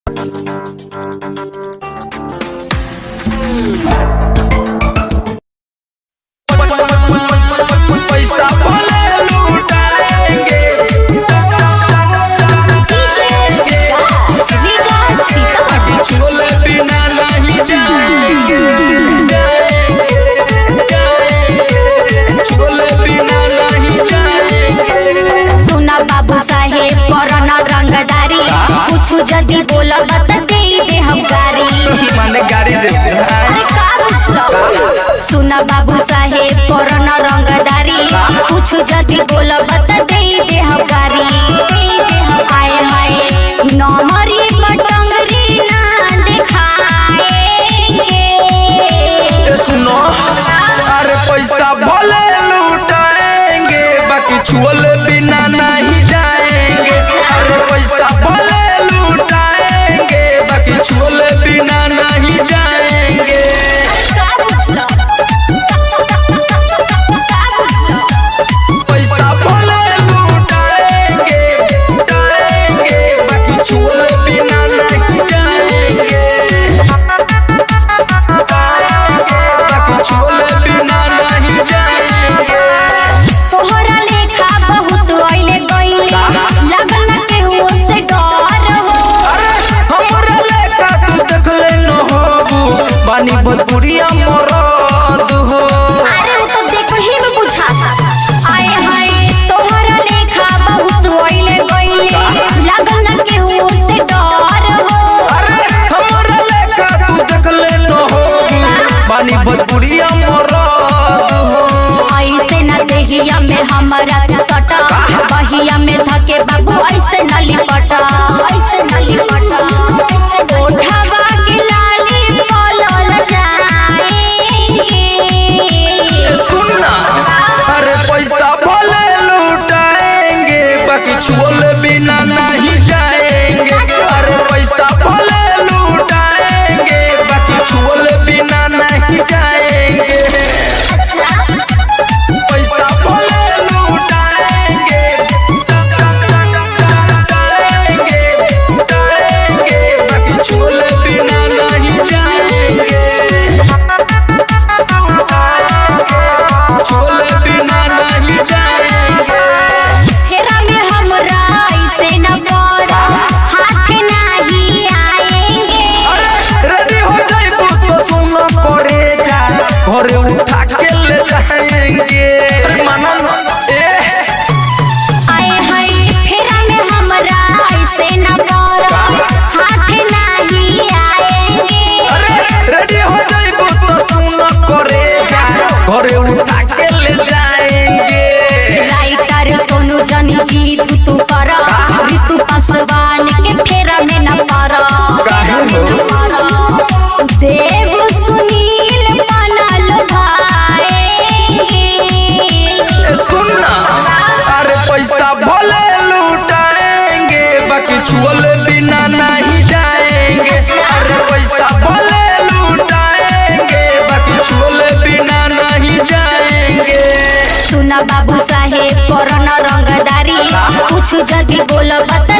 पैसा भले लूटाएंगे छोले बिना नहीं जाएंगे, छोले बिना नहीं जाएंगे। सुना बाबू साहेब कोरोना रंगदारी कुछ जदी बोला बता दे हम गारी माने गाड़ी दे। अरे का बुझलो सुना बाबू साहेब कोरोना रंगदारी कुछ जदी बोला बता दे हम गारी आए हाय नमरी पटंगरी ना दिखाएंगे। सुनो अरे पैसा भले लूटाएंगे बाकी छोले बिना नहीं जाएंगे। अरे पैसा भले लूटाएंगे बाकी छोले बिना नहीं जाएंगे। पैसा भले लूटाएंगे बाकी छोले बिना नहीं जाएंगे। बाकी छोले बिना नहीं जाएंगे। तोहरा लेखा बहुत आइले गइले लगन के हो से डर हो। अरे हमरा लेखा तू देखले न होबू बानी भोजपुरिया मरद हो। अरे वो तो देखो ही में बुझाता आए हाय तोहरा लेखा बहुत आइले गइले लगन के हो से डर हो। अरे हमरा लेखा तू देखले न होबू बानी भोजपुरिया मरद हो। ऐसे न देहिया में हमरा सटा बहिया में धके बाबू ऐसे न लिपटा ऐसे न लिपटा ओठवा के लाली बोलल जाएंगे। सुनना अरे पैसा भले लूटाएंगे बाकी छोले बिना नहीं जाएंगे। अरे पैसा भले लूटाएंगे बाकी छोले बिना नहीं जाएंगे। पैसा भले लूटाएंगे बाकी छोले बिना नहीं जाएंगे। छोले बिना नहीं जाएंगे। तेरा में हमरा ऐसे न पड़ा हाथ नहीं आएंगे। रेडी हो जाइबू तो सुन पड़े जा घरे उठा के ले जाएंगे। मानो आए हाय तेरा में हमरा ऐसे न पड़ा हाथ नहीं आएंगे। रेडी हो जाइबू तो सुन करे जा घरे उठा के ले जाएंगे। राइटर सोनू जनी जी तू कर ऋतु पासवान के फेरा में न पड़ा देव सुनील बनल भाएंगे। सुनना अरे पैसा भले लूटाएंगे बाकी छोले बिना नहीं जाएंगे। अरे पैसा भले लूटाएंगे बाकी छोले बिना नहीं जाएंगे। सुना बाबू साहेब कोरोना रंगदारी कुछ जदी बोला बता